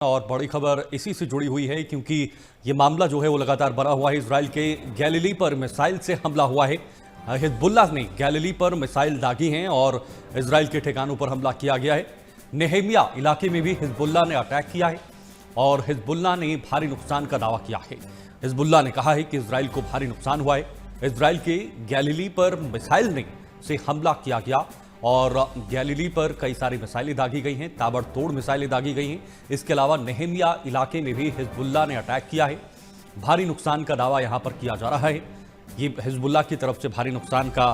और बड़ी खबर इसी से जुड़ी हुई है क्योंकि ये मामला जो है वो लगातार बना हुआ है। इजराइल के गैलिली पर मिसाइल से हमला हुआ है। हिजबुल्लाह ने गैलिली पर मिसाइल दागी हैं और इजराइल के ठिकानों पर हमला किया गया है। नेहेमिया इलाके में भी हिजबुल्लाह ने अटैक किया है और हिजबुल्लाह ने भारी नुकसान का दावा किया है। हिजबुल्लाह ने कहा है कि इजराइल को भारी नुकसान हुआ है। इजराइल के गैलिली पर मिसाइल से हमला किया गया और गैलिली पर कई सारी मिसाइलें दागी गई हैं, ताबड़तोड़ मिसाइलें दागी गई हैं। इसके अलावा नेहेमिया इलाके में भी हिजबुल्लाह ने अटैक किया है। भारी नुकसान का दावा यहां पर किया जा रहा है। ये हिजबुल्लाह की तरफ से भारी नुकसान का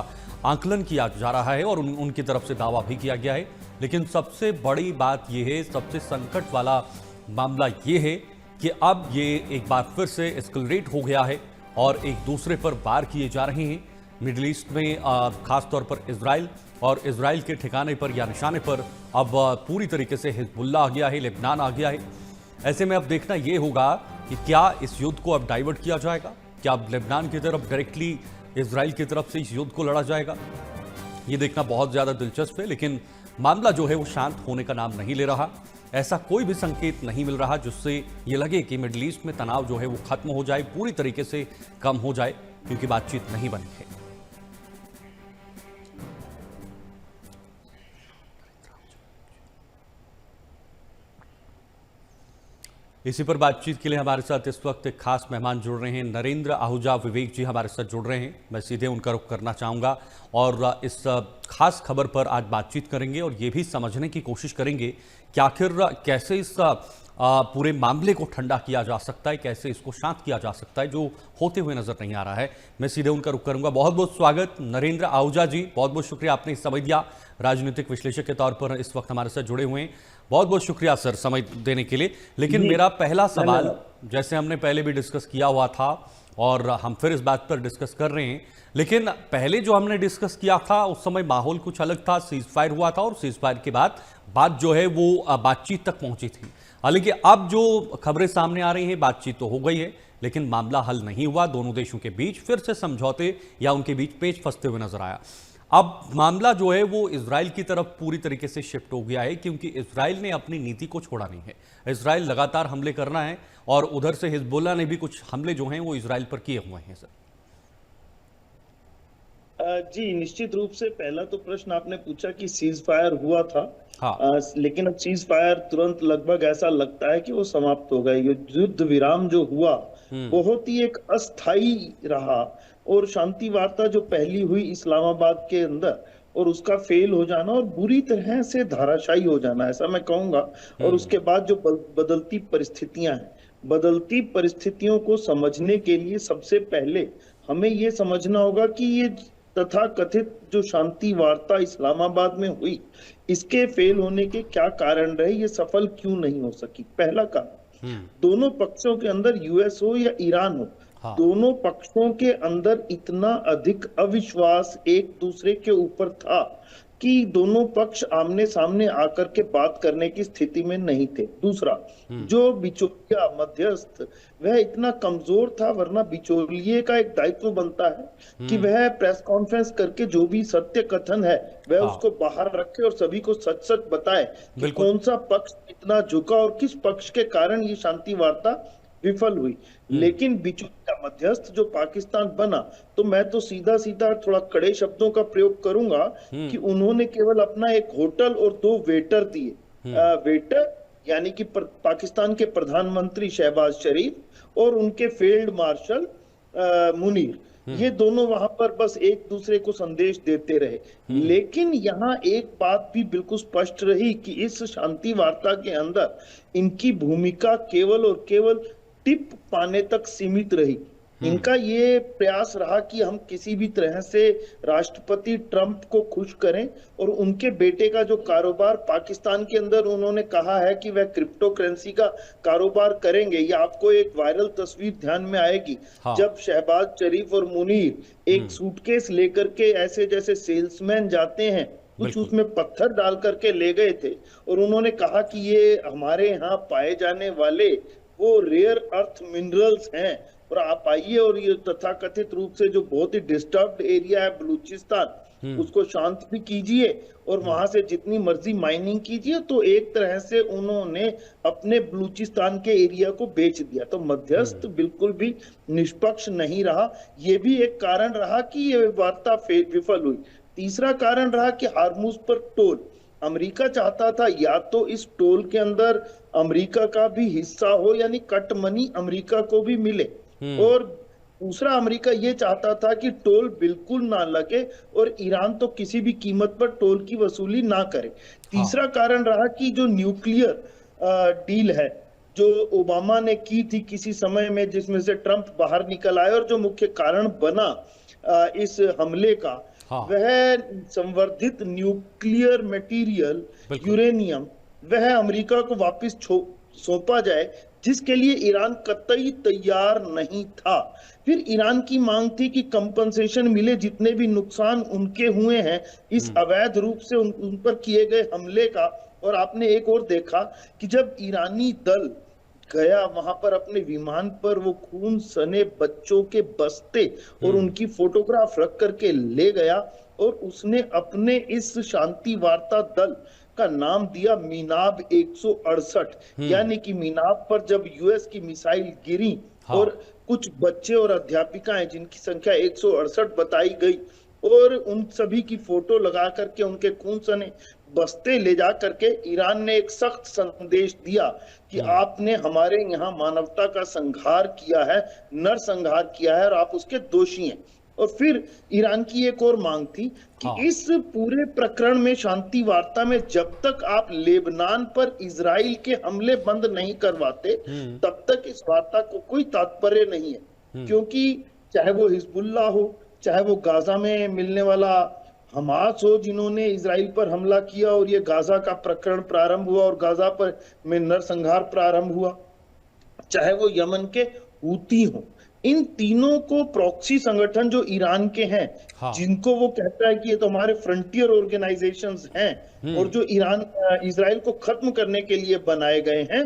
आंकलन किया जा रहा है और उनकी तरफ से दावा भी किया गया है। लेकिन सबसे बड़ी बात यह है, सबसे संकट वाला मामला ये है कि अब ये एक बार फिर से एस्केलेट हो गया है और एक दूसरे पर वार किए जा रहे हैं। मिडिल ईस्ट में खासतौर पर इजराइल और इजराइल के ठिकाने पर या निशाने पर अब पूरी तरीके से हिजबुल्लाह आ गया है, लेबनान आ गया है। ऐसे में अब देखना यह होगा कि क्या इस युद्ध को अब डाइवर्ट किया जाएगा, क्या अब लेबनान की तरफ डायरेक्टली इजराइल की तरफ से इस युद्ध को लड़ा जाएगा। ये देखना बहुत ज़्यादा दिलचस्प है। लेकिन मामला जो है वो शांत होने का नाम नहीं ले रहा। ऐसा कोई भी संकेत नहीं मिल रहा जिससे ये लगे कि मिडिल ईस्ट में तनाव जो है वो खत्म हो जाए, पूरी तरीके से कम हो जाए, क्योंकि बातचीत नहीं बनी है। इसी पर बातचीत के लिए हमारे साथ इस वक्त एक खास मेहमान जुड़ रहे हैं। नरेंद्र आहूजा विवेक जी हमारे साथ जुड़ रहे हैं। मैं सीधे उनका रुख करना चाहूँगा और इस खास खबर पर आज बातचीत करेंगे और ये भी समझने की कोशिश करेंगे कि आखिर कैसे इस पूरे मामले को ठंडा किया जा सकता है, कैसे इसको शांत किया जा सकता है, जो होते हुए नजर नहीं आ रहा है। मैं सीधे उनका रुख करूंगा। बहुत बहुत स्वागत नरेंद्र आहूजा जी, बहुत बहुत शुक्रिया आपने समय दिया। राजनीतिक विश्लेषक के तौर पर इस वक्त हमारे साथ जुड़े हुए हैं। बहुत बहुत शुक्रिया सर समय देने के लिए। लेकिन मेरा पहला सवाल, जैसे हमने पहले भी डिस्कस किया हुआ था और हम फिर इस बात पर डिस्कस कर रहे हैं, लेकिन पहले जो हमने डिस्कस किया था उस समय माहौल कुछ अलग था, सीज फायर हुआ था और सीज फायर के बाद बात जो है वो बातचीत तक पहुंची थी। हालांकि अब जो खबरें सामने आ रही हैं, बातचीत तो हो गई है लेकिन मामला हल नहीं हुआ। दोनों देशों के बीच फिर से समझौते या उनके बीच पेच फंसते हुए नजर आया। अब मामला जो है वो इजराइल की तरफ पूरी तरीके से शिफ्ट हो गया है क्योंकि इजराइल ने अपनी नीति को छोड़ा नहीं है। इजराइल लगातार हमले करना है और उधर से हिजबुल्लाह ने भी कुछ हमले जो हैं वो इजराइल पर किए हुए हैं। सर जी निश्चित रूप से पहला तो प्रश्न आपने पूछा कि सीज फायर हुआ था। हाँ। लेकिन अब सीज फायर तुरंत लगभग ऐसा लगता है कि वो समाप्त हो गए। ये युद्ध विराम जो हुआ बहुत ही एक अस्थाई रहा और शांति वार्ता जो पहली हुई इस्लामाबाद के अंदर और उसका फेल हो जाना और बुरी तरह से धाराशायी हो जाना, ऐसा मैं कहूंगा। और उसके बाद जो बदलती परिस्थितियां हैं, बदलती परिस्थितियों को समझने के लिए सबसे पहले हमें ये समझना होगा कि ये तथा कथित जो शांति वार्ता इस्लामाबाद में हुई, इसके फेल होने के क्या कारण रहे, ये सफल क्यों नहीं हो सकी। पहला कारण, दोनों पक्षों के अंदर यूएस हो या ईरान हो, हाँ। दोनों पक्षों के अंदर इतना अधिक अविश्वास एक दूसरे के ऊपर था कि दोनों पक्ष आमने सामने आकर के बात करने की स्थिति में नहीं थे। दूसरा, जो बिचौलिया मध्यस्थ वह इतना कमजोर था, वरना बिचौलिए का एक दायित्व बनता है कि वह प्रेस कॉन्फ्रेंस करके जो भी सत्य कथन है वह उसको बाहर रखे और सभी को सच सच बताए कि कौन सा पक्ष इतना झुका और किस पक्ष के कारण ये शांति वार्ता विफल हुई। लेकिन बिचौलिया मध्यस्थ जो पाकिस्तान बना, तो मैं तो सीधा सीधा थोड़ा कड़े शब्दों का प्रयोग करूंगा कि उन्होंने केवल अपना एक होटल और 2 वेटर दिए। वेटर यानी कि पाकिस्तान के प्रधानमंत्री शहबाज शरीफ और उनके फील्ड मार्शल मुनीर, ये दोनों वहां पर बस एक दूसरे को संदेश देते रहे। लेकिन यहाँ एक बात भी बिल्कुल स्पष्ट रही कि इस शांति वार्ता के अंदर इनकी भूमिका केवल और केवल टिप पाने तक सीमित रही। इनका ये प्रयास रहा कि हम किसी भी तरह से राष्ट्रपति ट्रंप को खुश करें और उनके बेटे का जो कारोबार पाकिस्तान के अंदर उन्होंने कहा है कि वह क्रिप्टो करेंसी का कारोबार करेंगे। ये आपको एक वायरल तस्वीर ध्यान में आएगी। हाँ। जब शहबाज शरीफ और मुनीर एक सूटकेस लेकर के ऐसे जैसे सेल्समैन जाते हैं, कुछ उसमें पत्थर डाल करके ले गए थे और उन्होंने कहा कि ये हमारे यहाँ पाए जाने वाले वो रेयर अर्थ मिनरल्स हैं और आप आइए और ये तथाकथित रूप से जो बहुत ही डिस्टर्ब्ड एरिया है बलूचिस्तान, उसको शांत भी कीजिए और वहां से जितनी मर्जी माइनिंग कीजिए। तो एक तरह से उन्होंने अपने बलूचिस्तान के एरिया को बेच दिया। तो मध्यस्थ बिल्कुल भी निष्पक्ष नहीं रहा। ये भी एक कारण रहा कि ये वार्ता विफल हुई। तीसरा कारण रहा कि हार्मुज पर टोल, अमेरिका चाहता था या तो इस टोल के अंदर अमेरिका का भी हिस्सा हो, यानी कट मनी अमेरिका को भी मिले, और दूसरा अमेरिका ये चाहता था कि टोल बिल्कुल ना लगे और ईरान तो किसी भी कीमत पर टोल की वसूली ना करे। तीसरा कारण रहा कि जो न्यूक्लियर डील है जो ओबामा ने की थी किसी समय में, जिसमें से ट्रंप बाहर निकल आए, और जो मुख्य कारण बना इस हमले का, वह संवर्धित न्यूक्लियर मटेरियल यूरेनियम, वह अमेरिका को वापस सौंपा जाए, जिसके लिए ईरान कतई तैयार नहीं था। फिर ईरान की मांग थी कि कंपनसेशन मिले, जितने भी नुकसान उनके हुए हैं इस अवैध रूप से उन पर किए गए हमले का। और आपने एक और देखा कि जब ईरानी दल गया वहां पर, अपने विमान पर वो खून सने बच्चों के बस्ते और उनकी फोटोग्राफ रख करके ले गया, और उसने अपने इस शांति वार्ता दल का नाम दिया मीनाब 168। यानी कि मीनाब पर जब यूएस की मिसाइल गिरी और कुछ बच्चे और अध्यापिकाएं, जिनकी संख्या 168 बताई गई, और उन सभी की फोटो लगा करके उनके खून सने बस्ते ले जा करके ईरान ने एक सख्त संदेश दिया कि आपने हमारे यहाँ मानवता का संहार किया है, नरसंहार किया है, और आप उसके दोषी हैं। और फिर ईरान की एक और मांग थी कि इस पूरे प्रकरण में, शांति वार्ता में, जब तक आप लेबनान पर इजराइल के हमले बंद नहीं करवाते तब तक इस वार्ता को कोई तात्पर्य नहीं है। क्योंकि चाहे वो हिजबुल्लाह हो, चाहे वो गाजा में मिलने वाला हमास हो, जिन्होंने इजराइल पर हमला किया और ये गाजा का प्रकरण प्रारंभ हुआ और गाजा पर में नरसंहार प्रारंभ हुआ, चाहे वो यमन के हूती हो, इन तीनों को प्रॉक्सी संगठन जो ईरान के हैं, जिनको वो कहता है कि ये तो हमारे फ्रंटियर ऑर्गेनाइजेशंस हैं और जो ईरान इजराइल को खत्म करने के लिए बनाए गए हैं,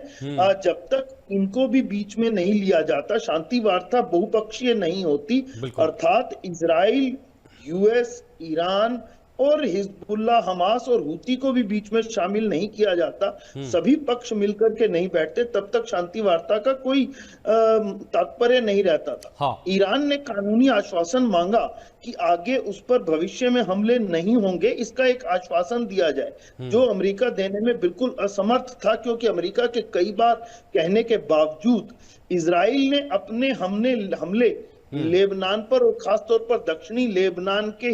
जब तक इनको भी बीच में नहीं लिया जाता, शांति वार्ता बहुपक्षीय नहीं होती। अर्थात इजराइल, यूएस, ईरान और हिजबुल्लाह, हमास और हूती को भी बीच में शामिल नहीं किया जाता, सभी पक्ष मिलकर के नहीं बैठते, तब तक शांति वार्ता का कोई तात्पर्य नहीं रहता था। ईरान ने कानूनी आश्वासन मांगा कि आगे उस पर भविष्य में हमले नहीं होंगे, इसका एक आश्वासन दिया जाए, जो अमेरिका देने में बिल्कुल असमर्थ था, क्योंकि अमेरिका के कई बार कहने के बावजूद इजराइल ने अपने हमले लेबनान पर और खासतौर पर दक्षिणी लेबनान के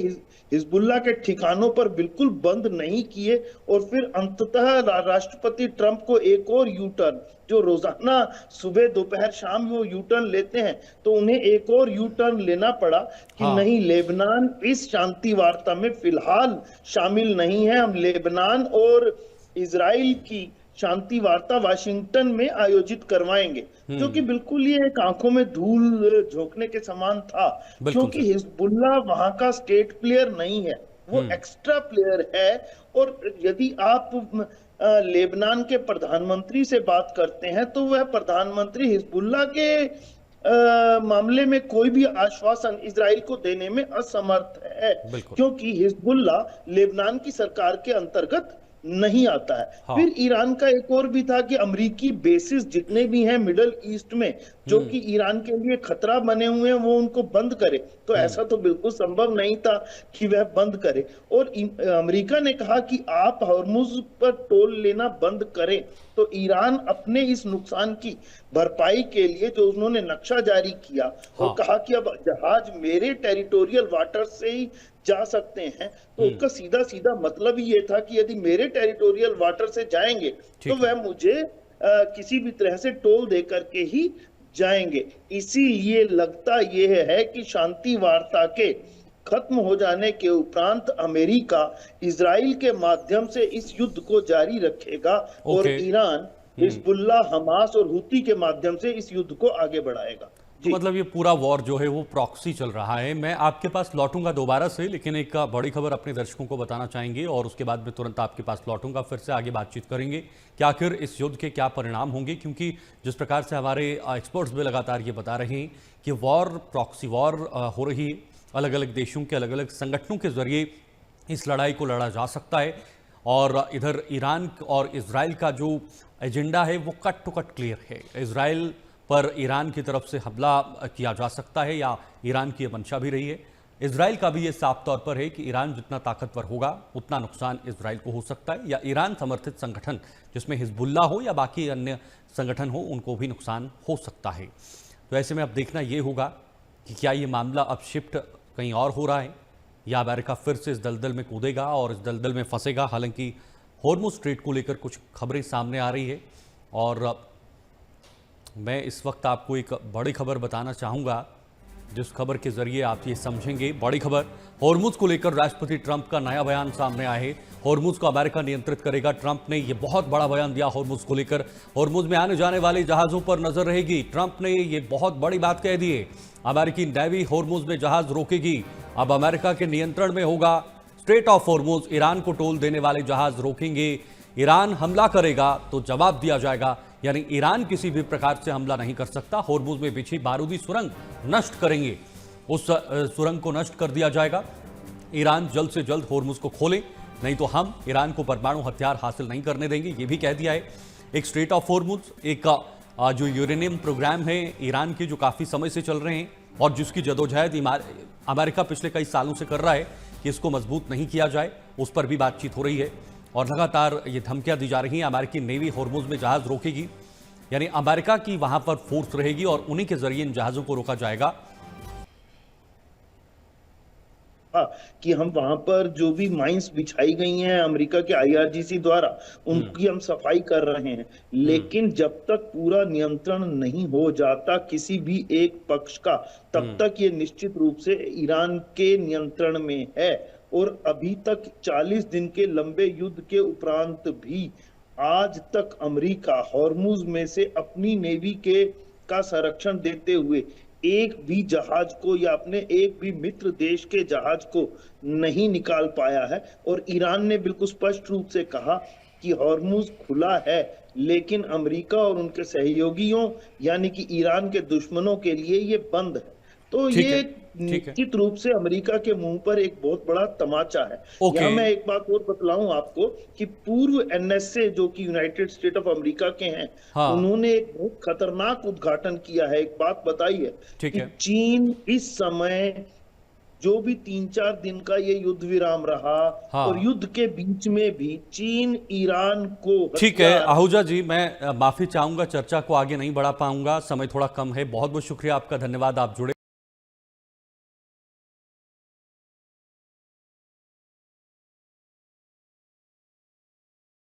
हिजबुल्लाह के ठिकानों पर बिल्कुल बंद नहीं किए। और फिर अंततः राष्ट्रपति ट्रंप को एक और यू टर्न, जो रोजाना सुबह दोपहर शाम वो यू टर्न लेते हैं, तो उन्हें एक और यू टर्न लेना पड़ा कि नहीं, लेबनान इस शांति वार्ता में फिलहाल शामिल नहीं है, हम लेबनान और इजराइल की शांति वार्ता वाशिंगटन में आयोजित करवाएंगे। जो कि बिल्कुल ये एक आंखों में धूल झोंकने के समान था, क्योंकि हिजबुल्लाह वहां का स्टेट प्लेयर नहीं है, वो एक्स्ट्रा प्लेयर है। और यदि आप लेबनान के प्रधानमंत्री से बात करते हैं, तो वह प्रधानमंत्री हिजबुल्लाह के मामले में कोई भी आश्वासन इजराइल को देने में असमर्थ है, क्योंकि हिजबुल्लाह लेबनान की सरकार के अंतर्गत नहीं आता है। फिर ईरान का एक और भी था कि अमेरिकी बेसिस जितने भी हैं मिडल ईस्ट में, जो कि ईरान के लिए खतरा बने हुए हैं, वो उनको बंद करे। तो ऐसा तो बिल्कुल संभव नहीं था कि वह बंद करे। और अमेरिका ने कहा कि आप हॉर्मुज पर टोल लेना बंद करें, तो ईरान अपने इस नुकसान की भरपाई के लिए जो उन्होंने नक्शा जारी किया और कहा कि अब जहाज मेरे टेरिटोरियल वाटर से ही जा सकते हैं, तो उसका सीधा सीधा मतलब ही ये था कि यदि मेरे टेरिटोरियल वाटर से जाएंगे तो वह मुझे किसी भी तरह से टोल दे करके ही जाएंगे। इसीलिए लगता यह है कि शांति वार्ता के खत्म हो जाने के उपरांत अमेरिका इजराइल के माध्यम से इस युद्ध को जारी रखेगा और ईरान हिजबुल्लाह, हमास और हूती के माध्यम से इस युद्ध को आगे बढ़ाएगा। तो मतलब ये पूरा वॉर जो है वो प्रॉक्सी चल रहा है। मैं आपके पास लौटूंगा दोबारा से, लेकिन एक बड़ी खबर अपने दर्शकों को बताना चाहेंगे और उसके बाद में तुरंत आपके पास लौटूंगा, फिर से आगे बातचीत करेंगे कि आखिर इस युद्ध के क्या परिणाम होंगे। क्योंकि जिस प्रकार से हमारे एक्सपर्ट्स भी लगातार ये बता रहे हैं कि वॉर, प्रॉक्सी वॉर हो रही, अलग अलग देशों के अलग अलग संगठनों के जरिए इस लड़ाई को लड़ा जा सकता है। और इधर ईरान और इजराइल का जो एजेंडा है वो कट टू कट क्लियर है। इजराइल पर ईरान की तरफ से हमला किया जा सकता है या ईरान की यह मंशा भी रही है। इजराइल का भी ये साफ तौर पर है कि ईरान जितना ताकतवर होगा उतना नुकसान इजराइल को हो सकता है, या ईरान समर्थित संगठन जिसमें हिजबुल्ला हो या बाकी अन्य संगठन हो उनको भी नुकसान हो सकता है। तो ऐसे में अब देखना ये होगा कि क्या ये मामला अब शिफ्ट कहीं और हो रहा है या अमेरिका फिर से इस दलदल में कूदेगा और इस दलदल में फंसेगा। हालांकि हॉर्मुज़ स्ट्रेट को लेकर कुछ खबरें सामने आ रही है और मैं इस वक्त आपको एक बड़ी खबर बताना चाहूँगा जिस खबर के जरिए आप ये समझेंगे। बड़ी खबर, हॉर्मुज़ को लेकर राष्ट्रपति ट्रंप का नया बयान सामने आया है। हॉर्मुज़ को अमेरिका नियंत्रित करेगा। ट्रंप ने ये बहुत बड़ा बयान दिया हॉर्मुज़ को लेकर। हॉर्मुज़ में आने जाने वाले जहाज़ों पर नजर रहेगी। ट्रंप ने ये बहुत बड़ी बात कह दी है। अमेरिकी नेवी हॉर्मुज़ में जहाज रोकेगी, अब अमेरिका के नियंत्रण में होगा। स्ट्रेट ऑफ हॉर्मुज़, ईरान को टोल देने वाले जहाज रोकेंगे। ईरान हमला करेगा तो जवाब दिया जाएगा, यानी ईरान किसी भी प्रकार से हमला नहीं कर सकता। हॉर्मुज़ में बिछी बारूदी सुरंग नष्ट करेंगे, उस सुरंग को नष्ट कर दिया जाएगा। ईरान जल्द से जल्द हॉर्मुज़ को खोले, नहीं तो हम ईरान को परमाणु हथियार हासिल नहीं करने देंगे, ये भी कह दिया है। एक स्ट्रेट ऑफ हॉर्मुज़, एक जो यूरेनियम प्रोग्राम है ईरान के जो काफ़ी समय से चल रहे हैं और जिसकी जदोजहद अमेरिका पिछले कई सालों से कर रहा है कि इसको मजबूत नहीं किया जाए, उस पर भी बातचीत हो रही है और लगातार ये धमकियां दी जा रही हैं। अमेरिकी नेवी हॉर्मुज़ में जहाज रोकेगी, यानी अमेरिका की वहां पर फोर्स रहेगी और उन्हीं के जरिए इन जहाजों को रोका जाएगा। कि हम वहां पर जो भी माइंस बिछाई गई हैं अमेरिका के आईआरजीसी द्वारा उनकी हम सफाई कर रहे हैं, लेकिन जब तक पूरा नियंत्रण नहीं हो जाता किसी भी एक पक्ष का, तब तक ये निश्चित रूप से ईरान के नियंत्रण में है। और अभी तक 40 दिन के लंबे युद्ध के उपरांत भी आज तक अमेरिका हॉर्मुज़ में से अपनी नेवी का संरक्षण देते हुए एक भी जहाज को या अपने एक भी मित्र देश के जहाज को नहीं निकाल पाया है। और ईरान ने बिल्कुल स्पष्ट रूप से कहा कि हॉर्मुज़ खुला है, लेकिन अमेरिका और उनके सहयोगियों यानी कि ईरान के दुश्मनों के लिए ये बंद है। तो ये निश्चित रूप से अमेरिका के मुंह पर एक बहुत बड़ा तमाचा है। यहाँ मैं एक बात और बतलाऊं आपको कि पूर्व एनएसए जो कि यूनाइटेड स्टेट ऑफ अमेरिका के हैं, उन्होंने एक बहुत खतरनाक उद्घाटन किया है। एक बात बताई है कि चीन इस समय जो भी 3-4 दिन का ये युद्ध विराम रहा और युद्ध के बीच में भी चीन ईरान को ठीक है। आहूजा जी, मैं माफी चाहूंगा, चर्चा को आगे नहीं बढ़ा पाऊंगा, समय थोड़ा कम है। बहुत बहुत शुक्रिया आपका, धन्यवाद, आप जुड़े।